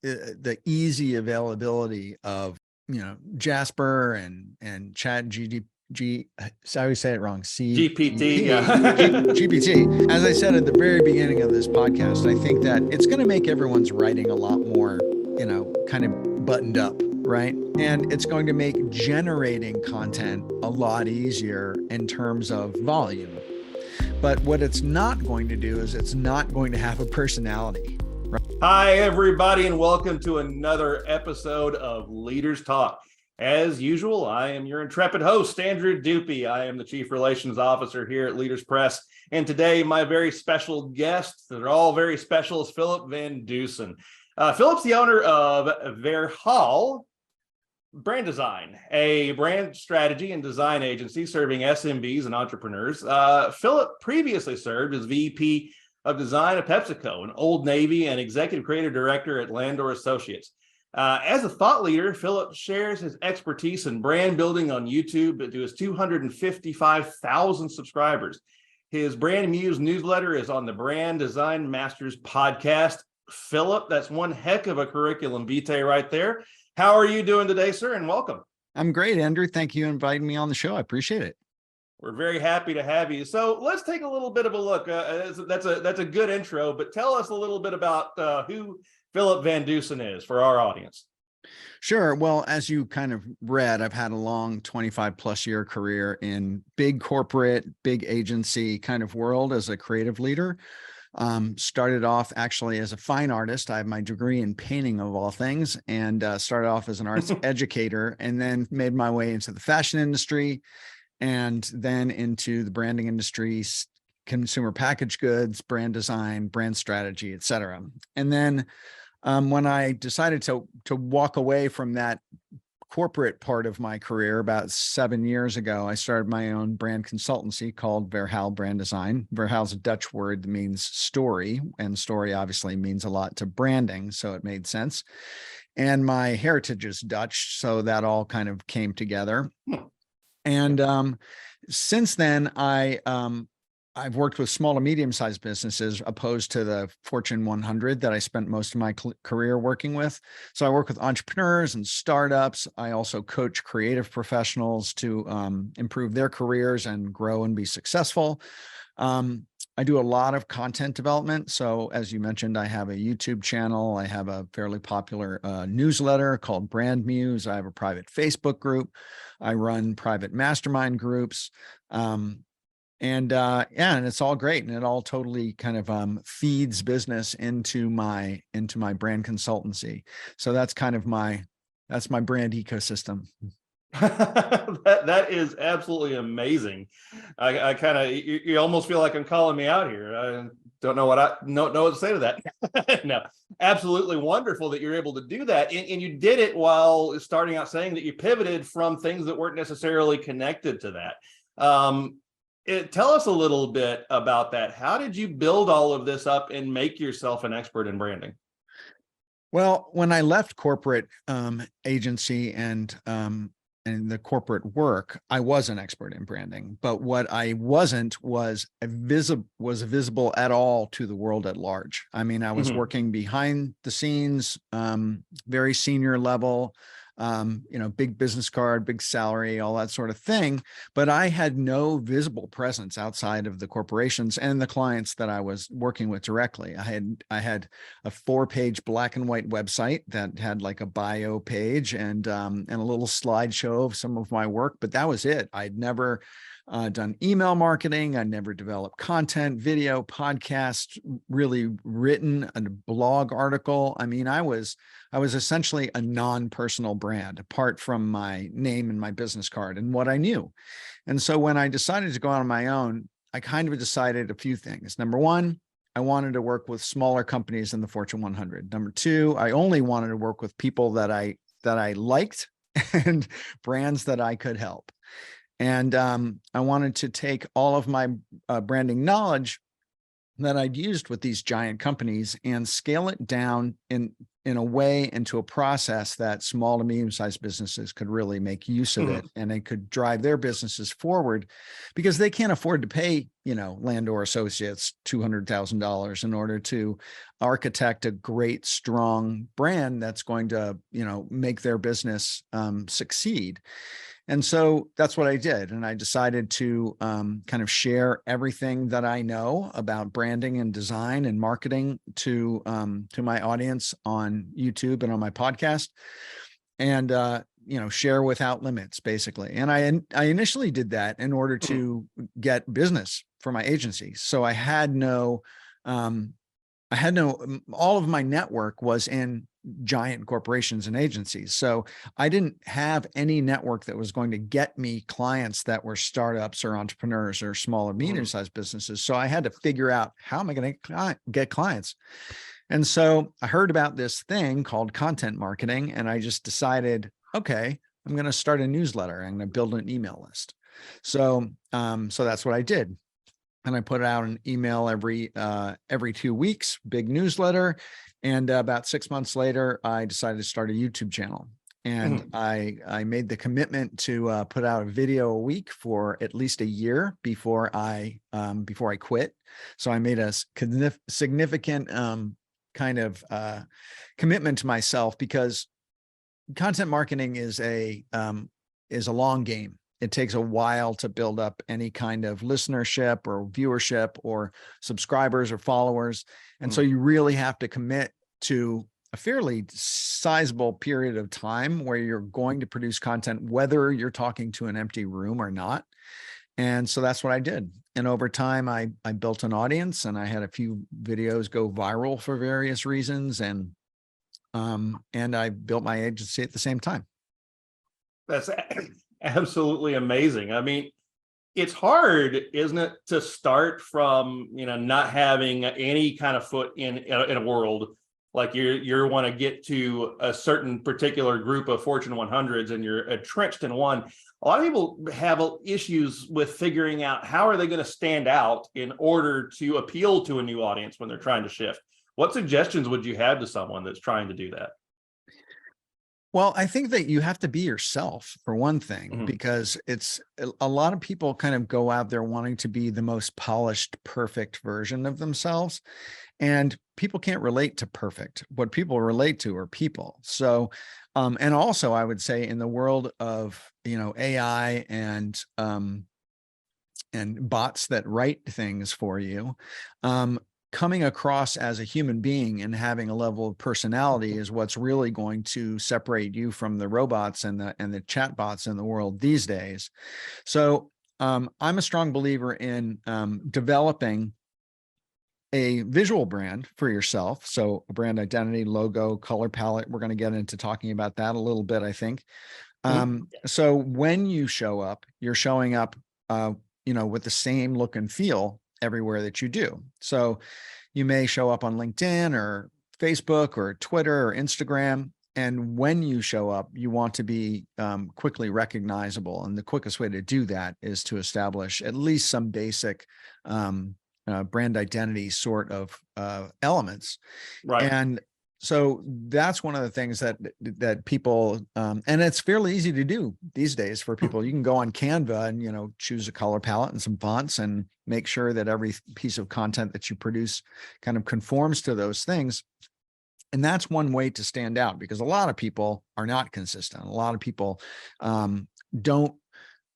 the easy availability of, Jasper and Chat so I always say it wrong. GPT. GPT. As I said at the very beginning of this podcast, I think that it's going to make everyone's writing a lot more, kind of buttoned up, right? And it's going to make generating content a lot easier in terms of volume. But what it's not going to do is it's not going to have a personality. Right? Hi, everybody, and welcome to another episode of Leaders Talk. As usual, I am your intrepid host, Andrew Dupie. I am the Chief Relations Officer here at Leaders Press. And today, my very special guest, they're all very special, is Phillip VanDusen. Phillip's the owner of Verhall Brand Design, a brand strategy and design agency serving SMBs and entrepreneurs. Phillip previously served as VP of Design at PepsiCo, an Old Navy, and Executive Creative Director at Landor Associates. As a thought leader, Phillip shares his expertise in brand building on YouTube to his 255,000 subscribers. His Brand Muse newsletter is on the Brand Design Masters podcast. Phillip, that's one heck of a curriculum vitae right there. How are you doing today, sir? And welcome. I'm great, Andrew. Thank you for inviting me on the show. I appreciate it. We're very happy to have you. So let's take a little bit of a look. That's a good intro, but tell us a little bit about who Phillip VanDusen is for our audience. Sure. Well, as you kind of read, I've had a long 25 plus year career in big corporate, big agency kind of world as a creative leader. Started off actually as a fine artist. I have my degree in painting of all things, and started off as an arts educator, and then made my way into the fashion industry, and then into the branding industry, consumer packaged goods, brand design, brand strategy, et cetera. And then when I decided to walk away from that corporate part of my career about 7 years ago, I started my own brand consultancy called Verhall Brand Design. Verhall is a Dutch word that means story, and story obviously means a lot to branding, so it made sense. And my heritage is Dutch, so that all kind of came together. And since then, I've worked with small to medium-sized businesses opposed to the Fortune 100 that I spent most of my career working with. So I work with entrepreneurs and startups. I also coach creative professionals to improve their careers and grow and be successful. I do a lot of content development. So as you mentioned, I have a YouTube channel. I have a fairly popular newsletter called Brand Muse. I have a private Facebook group. I run private mastermind groups. And it's all great, and it all totally kind of feeds business into my brand consultancy. So that's kind of that's my brand ecosystem. That is absolutely amazing. I kind of you almost feel like I'm calling me out here. I don't know what to say to that. No, absolutely wonderful that you're able to do that, and you did it while starting out saying that you pivoted from things that weren't necessarily connected to that. Tell us a little bit about that. How did you build all of this up and make yourself an expert in branding? Well, when I left corporate agency and the corporate work, I was an expert in branding. But what I wasn't was visible at all to the world at large. I mean, I was working behind the scenes, very senior level. Big business card, big salary, all that sort of thing. But I had no visible presence outside of the corporations and the clients that I was working with directly. I had a 4-page black and white website that had like a bio page and a little slideshow of some of my work, but that was it. I'd never done email marketing. I never developed content, video, podcast, really written a blog article. I mean, I was essentially a non-personal brand apart from my name and my business card and what I knew. And so when I decided to go out on my own, I kind of decided a few things. Number one, I wanted to work with smaller companies in the Fortune 100. Number two, I only wanted to work with people that I liked and brands that I could help. And I wanted to take all of my branding knowledge that I'd used with these giant companies and scale it down in a way, into a process that small to medium-sized businesses could really make use of it, and they could drive their businesses forward, because they can't afford to pay, Landor Associates $200,000 in order to architect a great, strong brand that's going to, make their business succeed. And so that's what I did. And I decided to kind of share everything that I know about branding and design and marketing to my audience on YouTube and on my podcast, and share without limits, basically. And I initially did that in order to get business for my agency. So I had no, all of my network was in giant corporations and agencies. So I didn't have any network that was going to get me clients that were startups or entrepreneurs or small or medium-sized businesses. So I had to figure out, how am I going to get clients? And so I heard about this thing called content marketing, and I just decided, okay, I'm going to start a newsletter. I'm going to build an email list. So that's what I did. And I put out an email every 2 weeks, big newsletter. And about 6 months later, I decided to start a YouTube channel. And I made the commitment to put out a video a week for at least a year before I quit. So I made a significant kind of commitment to myself, because content marketing is a long game. It takes a while to build up any kind of listenership or viewership or subscribers or followers. And so you really have to commit to a fairly sizable period of time where you're going to produce content, whether you're talking to an empty room or not. And so that's what I did. And over time, I built an audience, and I had a few videos go viral for various reasons. And I built my agency at the same time. That's absolutely amazing. I mean, it's hard, isn't it, to start from, not having any kind of foot in a world. Like you want to get to a certain particular group of Fortune 100s, and you're entrenched in one. A lot of people have issues with figuring out, how are they going to stand out in order to appeal to a new audience when they're trying to shift. What suggestions would you have to someone that's trying to do that? Well, I think that you have to be yourself, for one thing, because it's a lot of people kind of go out there wanting to be the most polished, perfect version of themselves. And people can't relate to perfect. What people relate to are people. So, and also I would say, in the world of, AI and bots that write things for you, coming across as a human being and having a level of personality is what's really going to separate you from the robots and the chat bots in the world these days. So I'm a strong believer in developing a visual brand for yourself. So a brand identity, logo, color palette. We're going to get into talking about that a little bit, I think. So when you show up, you're showing up, with the same look and feel everywhere that you do. So you may show up on LinkedIn or Facebook or Twitter or Instagram. And when you show up, you want to be quickly recognizable. And the quickest way to do that is to establish at least some basic brand identity sort of elements. Right. And so that's one of the things that people, and it's fairly easy to do these days for people. You can go on Canva and, choose a color palette and some fonts and make sure that every piece of content that you produce kind of conforms to those things. And that's one way to stand out, because a lot of people are not consistent. A lot of people don't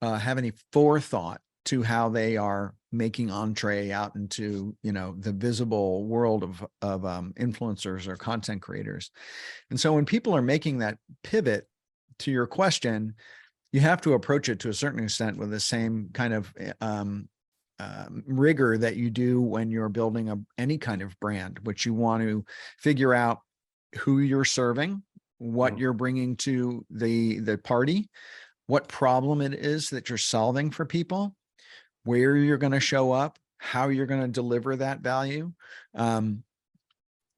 have any forethought to how they are making entree out into, the visible world of influencers or content creators. And so when people are making that pivot, to your question, you have to approach it to a certain extent with the same kind of rigor that you do when you're building any kind of brand, which you want to figure out who you're serving, what you're bringing to the party, what problem it is that you're solving for people, where you're going to show up, how you're going to deliver that value. And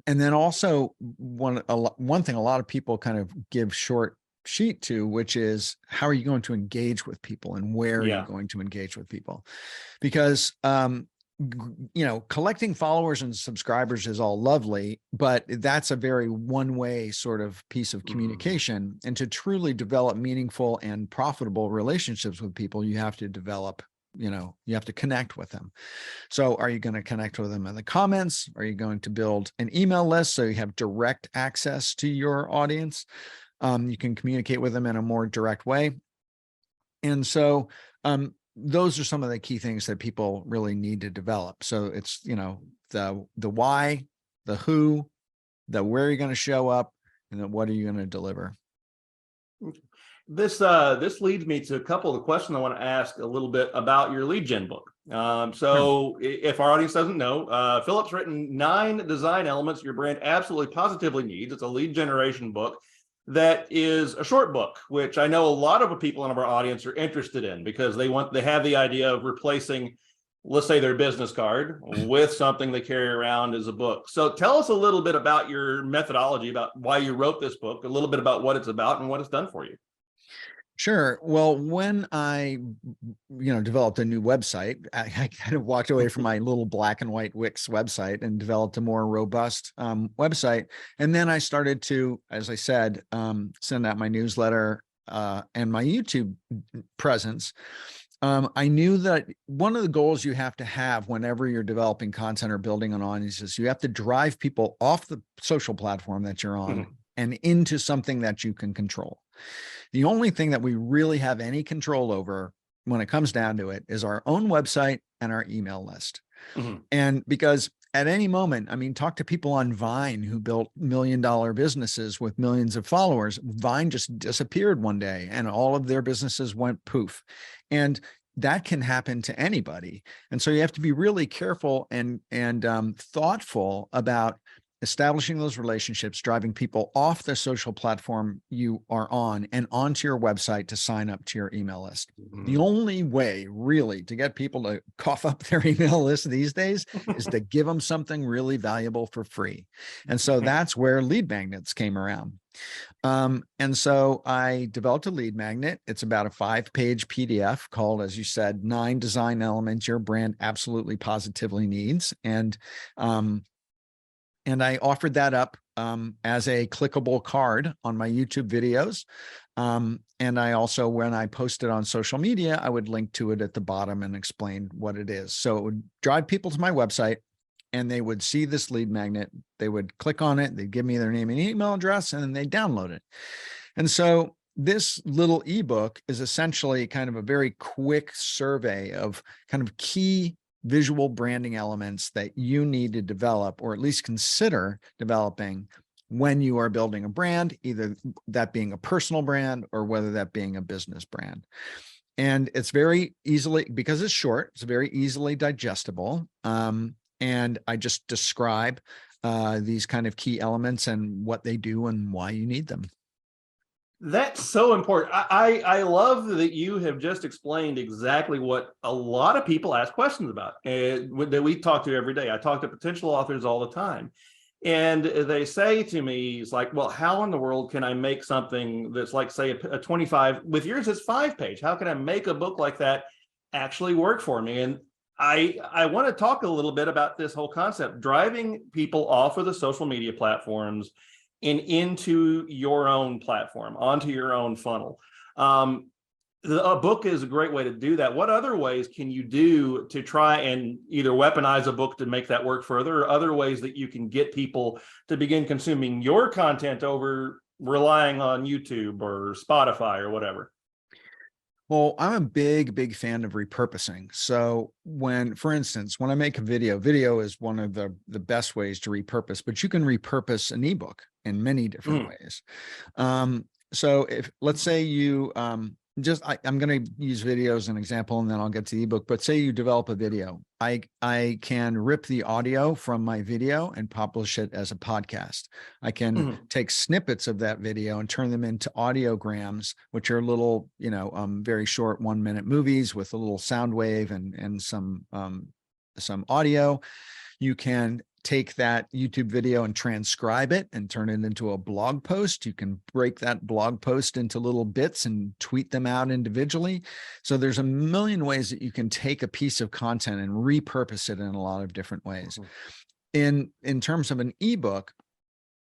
then also one thing a lot of people kind of give short sheet to, which is, how are you going to engage with people and where are you going to engage with people? Because collecting followers and subscribers is all lovely, but that's a very one-way sort of piece of communication. And to truly develop meaningful and profitable relationships with people, you have to develop, you have to connect with them. So are you going to connect with them in the comments? Are you going to build an email list so you have direct access to your audience? You can communicate with them in a more direct way. And so those are some of the key things that people really need to develop. So it's, the why, the who, the where you're going to show up, and then what are you going to deliver. This leads me to a couple of questions I want to ask a little bit about your lead gen book. If our audience doesn't know, Phillip's written 9 design elements your brand absolutely positively needs. It's a lead generation book that is a short book, which I know a lot of people in our audience are interested in because they have the idea of replacing, let's say, their business card with something they carry around as a book. So tell us a little bit about your methodology, about why you wrote this book, a little bit about what it's about and what it's done for you. Sure. Well, when I, developed a new website, I kind of walked away from my little black and white Wix website and developed a more robust website. And then I started to, as I said, send out my newsletter and my YouTube presence. I knew that one of the goals you have to have whenever you're developing content or building an audience is you have to drive people off the social platform that you're on and into something that you can control. The only thing that we really have any control over when it comes down to it is our own website and our email list. And because at any moment, talk to people on Vine who built $1 million businesses with millions of followers. Vine just disappeared one day and all of their businesses went poof. And that can happen to anybody. And so you have to be really careful and thoughtful about establishing those relationships, driving people off the social platform you are on and onto your website to sign up to your email list. The only way really to get people to cough up their email list these days is to give them something really valuable for free. And so that's where lead magnets came around. And so I developed a lead magnet. It's about a 5-page PDF called, as you said, 9 design elements your brand absolutely positively needs. And I offered that up as a clickable card on my YouTube videos. And I also, when I posted on social media, I would link to it at the bottom and explain what it is. So it would drive people to my website and they would see this lead magnet. They would click on it. They'd give me their name and email address, and then they download it. And so this little ebook is essentially kind of a very quick survey of kind of key visual branding elements that you need to develop, or at least consider developing when you are building a brand, either that being a personal brand or whether that being a business brand. And it's very easily, because it's short, it's very easily digestible. And I just describe these kind of key elements and what they do and why you need them. That's so important. I love that you have just explained exactly what a lot of people ask questions about that we talk to every day. I talk to potential authors all the time. And they say to me, it's like, well, how in the world can I make something that's like, say, a 25, with yours, it's 5-page. How can I make a book like that actually work for me? And I want to talk a little bit about this whole concept, driving people off of the social media platforms and into your own platform, onto your own funnel. A book is a great way to do that. What other ways can you do to try and either weaponize a book to make that work further, or other ways that you can get people to begin consuming your content over relying on YouTube or Spotify or whatever? Well, I'm a big fan of repurposing. So for instance, when I make a video is one of the best ways to repurpose, but you can repurpose an ebook in many different ways. So let's say you, I'm going to use video as an example, and then I'll get to the ebook, but say you develop a video. I can rip the audio from my video and publish it as a podcast. I can take snippets of that video and turn them into audiograms, which are little, very short 1-minute movies with a little sound wave and some audio. You can take that YouTube video and transcribe it and turn it into a blog post. You can break that blog post into little bits and tweet them out individually. So there's a million ways that you can take a piece of content and repurpose it in a lot of different ways. In terms of an ebook,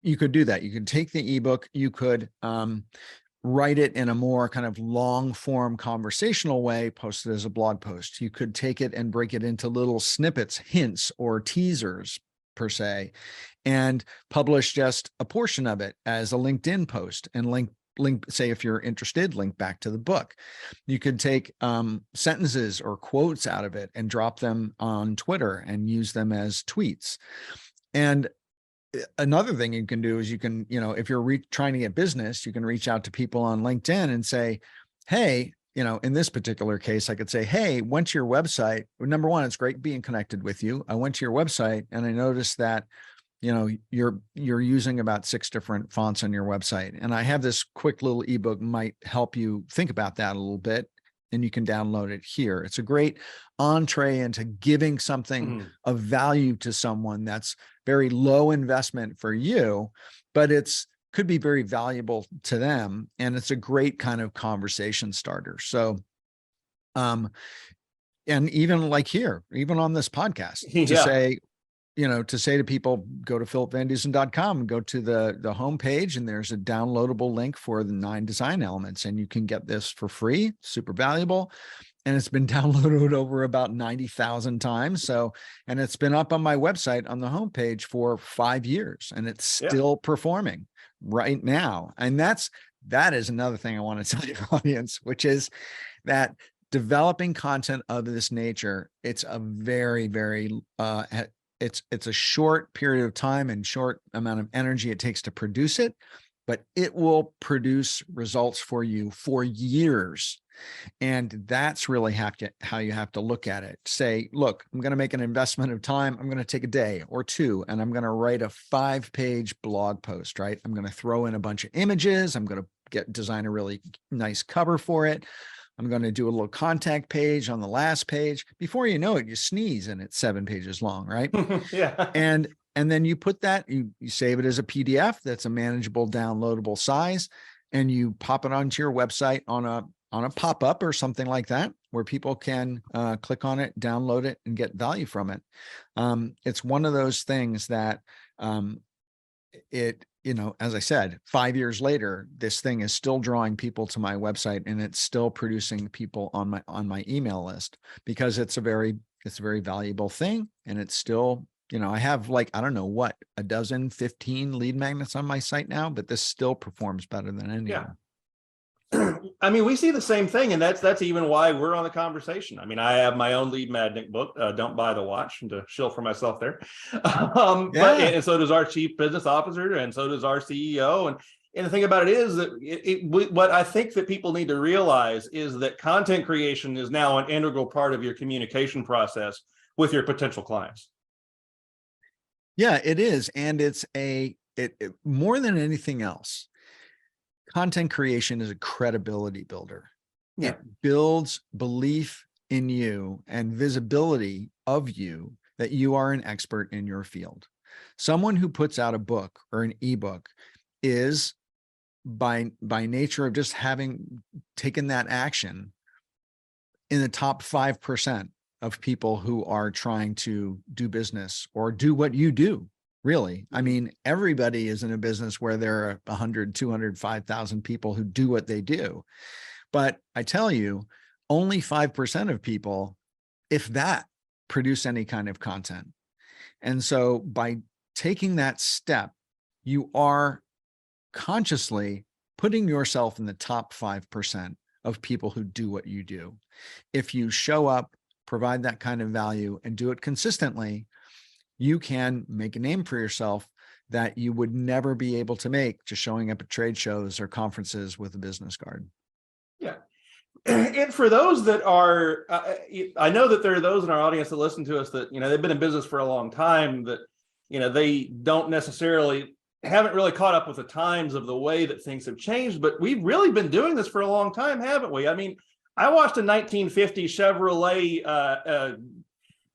you could do that. You could take the ebook, you could write it in a more kind of long form conversational way, post it as a blog post. You could take it and break it into little snippets, hints, or teasers per se, and publish just a portion of it as a LinkedIn post and link, say, if you're interested, link back to the book. You could take sentences or quotes out of it and drop them on Twitter and use them as tweets. And another thing you can do is you can, if you're trying to get business, you can reach out to people on LinkedIn and say, hey, in this particular case, I could say, hey, went to your website. Number one, it's great being connected with you. I went to your website and I noticed that, you're using about 6 different fonts on your website. And I have this quick little ebook might help you think about that a little bit. And you can download it here. It's a great entree into giving something of value to someone that's very low investment for you, but could be very valuable to them. And it's a great kind of conversation starter. So, and even like here, even on this podcast, to say, to say to people, go to phillipvandusen.com and go to the homepage, and there's a downloadable link for the 9 design elements, and you can get this for free, super valuable. And it's been downloaded over about 90,000 times. So, and it's been up on my website on the homepage for 5 years, and it's still performing right now. And that is another thing I want to tell your audience, which is that developing content of this nature, it's a very, very, it's a short period of time and short amount of energy it takes to produce it, but it will produce results for you for years. And that's really how you have to look at it. Say, look, I'm going to make an investment of time. I'm going to take a day or 2, and I'm going to write a 5-page blog post, right? I'm going to throw in a bunch of images. I'm going to design a really nice cover for it. I'm going to do a little contact page on the last page. Before you know it, you sneeze and it's 7 pages long, right? Yeah. And then you put that, you save it as a PDF that's a manageable, downloadable size, and you pop it onto your website on a pop-up or something like that, where people can click on it, download it, and get value from it. It's one of those things that as I said, 5 years later, this thing is still drawing people to my website, and it's still producing people on my email list, because it's a very valuable thing. And it's still, I have I don't know what, 15 lead magnets on my site now, but this still performs better than any of them. I mean, we see the same thing, and that's even why we're on the conversation. I mean, I have my own lead magnet book, Don't Buy the Watch, and to shill for myself there. But and so does our chief business officer, and so does our CEO. And the thing about it is that what I think that people need to realize is that content creation is now an integral part of your communication process with your potential clients. Yeah, it is. And it's more than anything else, content creation is a credibility builder. Yeah. It builds belief in you and visibility of you that you are an expert in your field. Someone who puts out a book or an ebook is by nature of just having taken that action in the top 5% of people who are trying to do business or do what you do. Really. I mean, everybody is in a business where there are 100, 200, 5,000 people who do what they do. But I tell you, only 5% of people, if that, produce any kind of content. And so by taking that step, you are consciously putting yourself in the top 5% of people who do what you do. If you show up, provide that kind of value, and do it consistently, you can make a name for yourself that you would never be able to make just showing up at trade shows or conferences with a business card. Yeah. And for those that are, I know that there are those in our audience that listen to us that, they've been in business for a long time, that, they don't necessarily haven't really caught up with the times of the way that things have changed, but we've really been doing this for a long time, haven't we? I mean, I watched a 1950 Chevrolet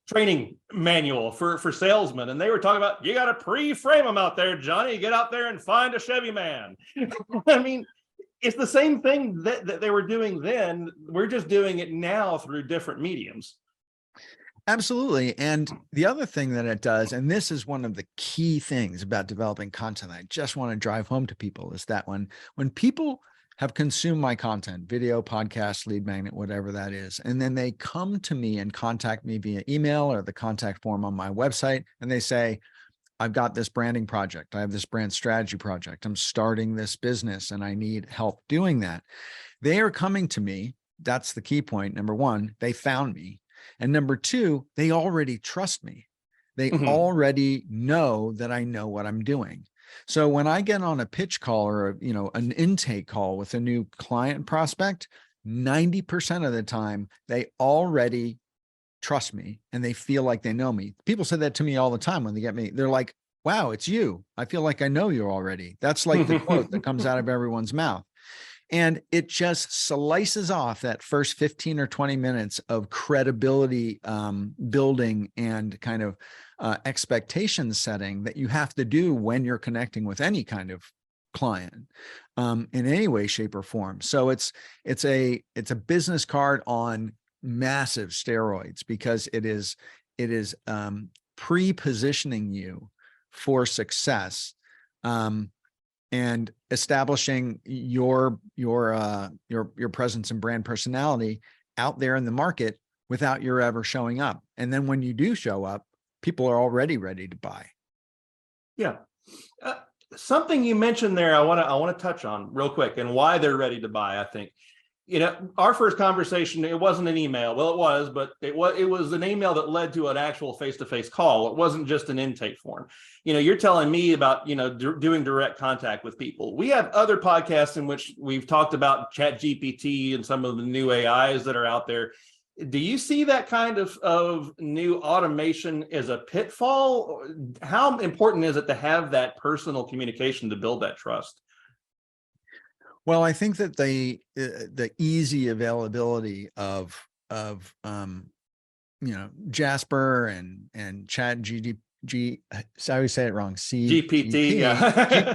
training manual for salesmen, and they were talking about, you got to pre-frame them out there, Johnny. Get out there and find a Chevy man. I mean, it's the same thing that they were doing then. We're just doing it now through different mediums. Absolutely. And the other thing that it does, and this is one of the key things about developing content I just want to drive home to people, is that when people have consumed my content, video, podcast, lead magnet, whatever that is, and then they come to me and contact me via email or the contact form on my website, and they say, I've got this branding project. I have this brand strategy project. I'm starting this business and I need help doing that. They are coming to me. That's the key point. Number one, they found me. And number two, they already trust me. They already know that I know what I'm doing. So when I get on a pitch call or, an intake call with a new client prospect, 90% of the time, they already trust me and they feel like they know me. People say that to me all the time when they get me. They're like, wow, it's you. I feel like I know you already. That's like the quote that comes out of everyone's mouth. And it just slices off that first 15 or 20 minutes of credibility building and kind of expectation setting that you have to do when you're connecting with any kind of client in any way, shape, or form. So it's a business card on massive steroids, because it is pre-positioning you for success and establishing your presence and brand personality out there in the market without your ever showing up. And then when you do show up, people are already ready to buy. Yeah. Something you mentioned there, I want to touch on real quick, and why they're ready to buy. I think, our first conversation, it wasn't an email. Well, it was, but it was an email that led to an actual face-to-face call. It wasn't just an intake form. You're telling me about, doing direct contact with people. We have other podcasts in which we've talked about ChatGPT and some of the new AIs that are out there. Do you see that kind of new automation as a pitfall? How important is it to have that personal communication to build that trust? Well, I think that the easy availability of Jasper and Chat sorry, we say it wrong. GPT,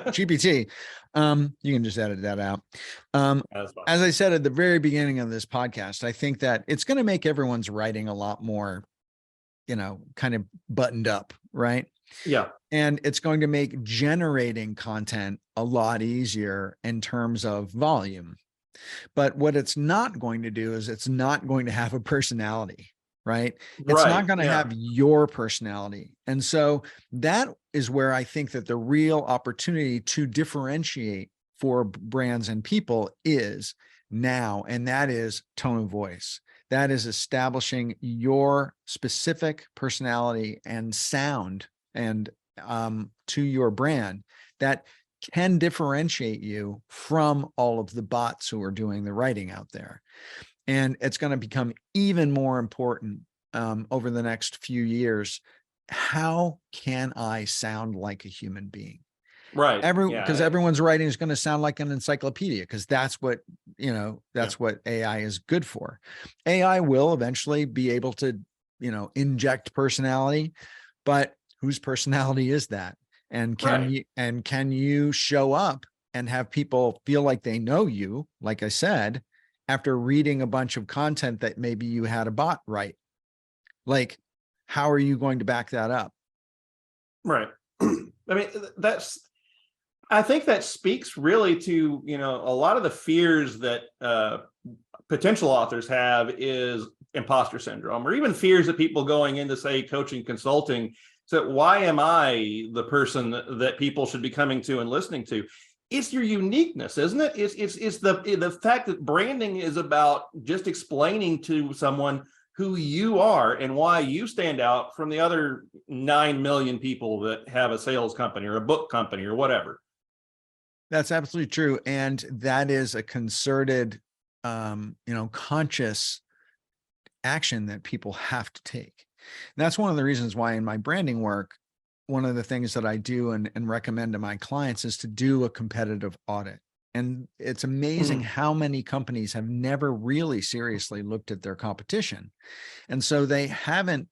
GPT. You can just edit that out. As I said at the very beginning of this podcast, I think that it's going to make everyone's writing a lot more, kind of buttoned up, right? Yeah. And it's going to make generating content a lot easier in terms of volume. But what it's not going to do is it's not going to have a personality, right? It's not going to have your personality. And so that is where I think that the real opportunity to differentiate for brands and people is now. And that is tone of voice. That is establishing your specific personality and sound and to your brand that can differentiate you from all of the bots who are doing the writing out there. And it's going to become even more important over the next few years. How can I sound like a human being? Right. Because everyone's writing is going to sound like an encyclopedia, because that's what, what AI is good for. AI will eventually be able to, inject personality, but whose personality is that? And can you show up and have people feel like they know you, like I said, after reading a bunch of content that maybe you had a bot write? Like, how are you going to back that up? Right. I mean, I think that speaks really to, a lot of the fears that potential authors have is imposter syndrome, or even fears that people going into, say, coaching, consulting. So why am I the person that people should be coming to and listening to? It's your uniqueness, isn't it? It's the fact that branding is about just explaining to someone who you are and why you stand out from the other 9 million people that have a sales company or a book company or whatever. That's absolutely true. And that is a concerted, conscious action that people have to take. And that's one of the reasons why in my branding work, one of the things that I do and recommend to my clients is to do a competitive audit. And it's amazing how many companies have never really seriously looked at their competition. And so they haven't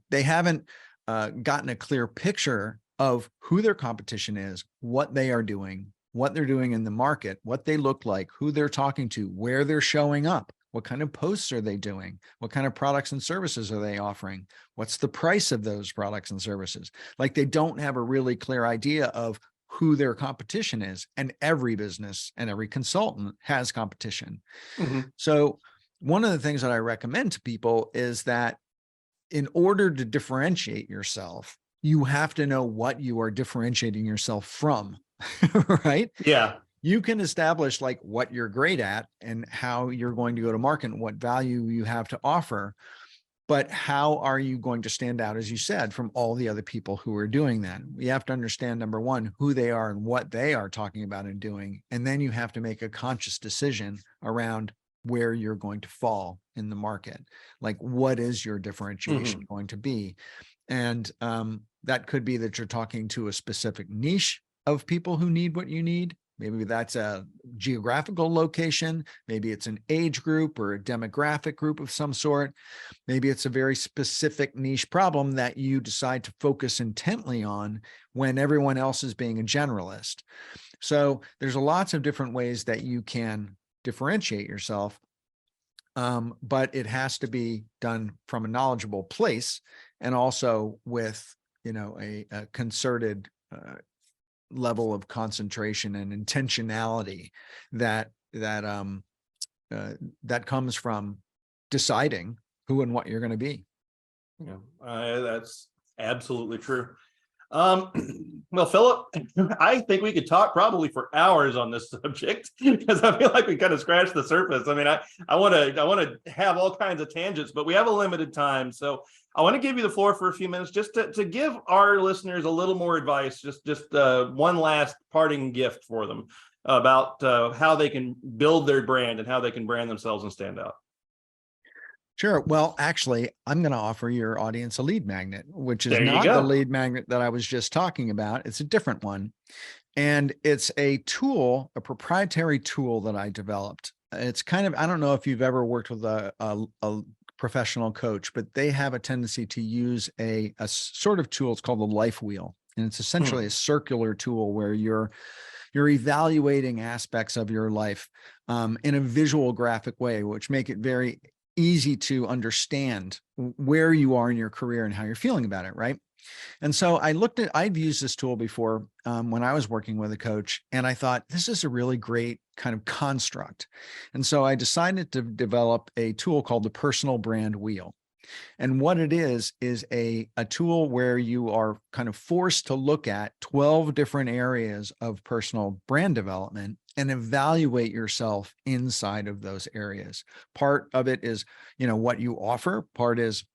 they haven't gotten a clear picture of who their competition is, what they are doing, what they're doing in the market, what they look like, who they're talking to, where they're showing up, what kind of posts are they doing, what kind of products and services are they offering, what's the price of those products and services. Like, they don't have a really clear idea of who their competition is. And every business and every consultant has competition. Mhm. So one of the things that I recommend to people is that in order to differentiate yourself, you have to know what you are differentiating yourself from, right? Yeah. You can establish like what you're great at and how you're going to go to market and what value you have to offer. But how are you going to stand out, as you said, from all the other people who are doing that? You have to understand, number one, who they are and what they are talking about and doing. And then you have to make a conscious decision around where you're going to fall in the market. Like, what is your differentiation going to be? And that could be that you're talking to a specific niche of people who need what you need. Maybe that's a geographical location. Maybe it's an age group or a demographic group of some sort. Maybe it's a very specific niche problem that you decide to focus intently on when everyone else is being a generalist. So there's lots of different ways that you can differentiate yourself, but it has to be done from a knowledgeable place and also with, a concerted level of concentration and intentionality that comes from deciding who and what you're going to be. Yeah, that's absolutely true. Well, Philip, I think we could talk probably for hours on this subject because I feel like we kind of scratched the surface. I mean, I want to have all kinds of tangents, but we have a limited time, so I want to give you the floor for a few minutes just to give our listeners a little more advice, just one last parting gift for them about how they can build their brand and how they can brand themselves and stand out. Sure. Well, actually, I'm going to offer your audience a lead magnet, which is There you not the go. lead magnet that I was just talking about. It's a different one. And it's a tool, a proprietary tool that I developed. It's kind of, I don't know if you've ever worked with a professional coach, but they have a tendency to use a sort of tool. It's called the life wheel. And it's essentially a circular tool where you're evaluating aspects of your life in a visual graphic way, which make it very easy to understand where you are in your career and how you're feeling about it, right? And so I've used this tool before when I was working with a coach, and I thought, this is a really great kind of construct. And so I decided to develop a tool called the Personal Brand Wheel. And what it is a tool where you are kind of forced to look at 12 different areas of personal brand development and evaluate yourself inside of those areas. Part of it is, what you offer. Part is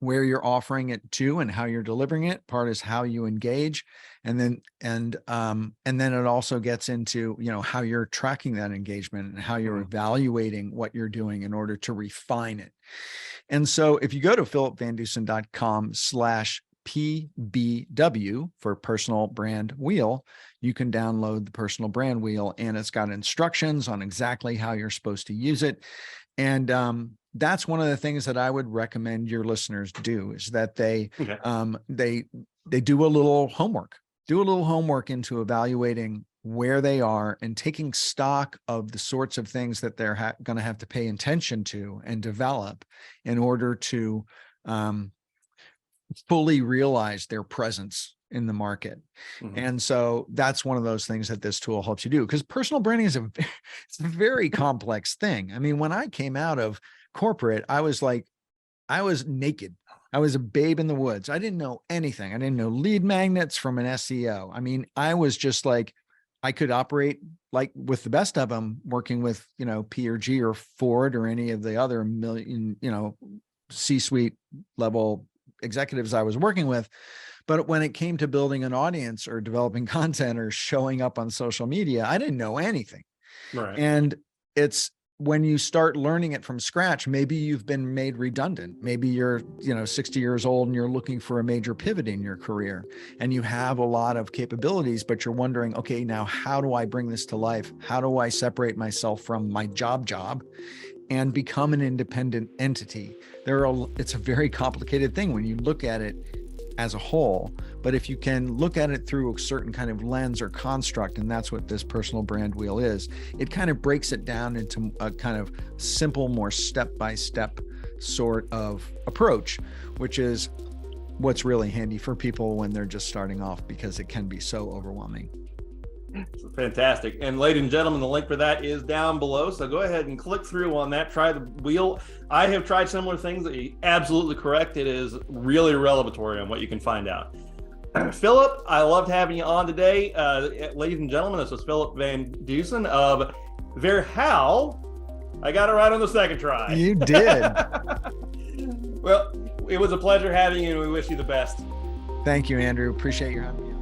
where you're offering it to and how you're delivering it. Part is how you engage. And then it also gets into, how you're tracking that engagement and how you're evaluating what you're doing in order to refine it. And so if you go to philipvandusen.com/PBW for Personal Brand Wheel, you can download the Personal Brand Wheel, and it's got instructions on exactly how you're supposed to use it. And that's one of the things that I would recommend your listeners do, is that they do a little homework, into evaluating where they are and taking stock of the sorts of things that they're going to have to pay attention to and develop in order to fully realize their presence in the market. And so that's one of those things that this tool helps you do, because personal branding is it's a very complex thing. I mean, when I came out of corporate, I was naked. I was a babe in the woods. I didn't know anything. I didn't know lead magnets from an SEO. I mean, I was just like, I could operate like with the best of them, working with, P&G or Ford or any of the other million, C-suite level executives I was working with. But when it came to building an audience or developing content or showing up on social media, I didn't know anything. Right. And it's when you start learning it from scratch, maybe you've been made redundant. Maybe you're, 60 years old and you're looking for a major pivot in your career, and you have a lot of capabilities, but you're wondering, okay, now how do I bring this to life? How do I separate myself from my job and become an independent entity. It's a very complicated thing when you look at it as a whole, but if you can look at it through a certain kind of lens or construct, and that's what this personal brand wheel is, it kind of breaks it down into a kind of simple, more step-by-step sort of approach, which is what's really handy for people when they're just starting off, because it can be so overwhelming. Fantastic. And ladies and gentlemen, the link for that is down below. So go ahead and click through on that. Try the wheel. I have tried similar things. That you're absolutely correct. It is really revelatory on what you can find out. Phillip, I loved having you on today. Ladies and gentlemen, this was Phillip VanDusen of Verhall. I got it right on the second try. You did. Well, it was a pleasure having you, and we wish you the best. Thank you, Andrew. Appreciate your having me.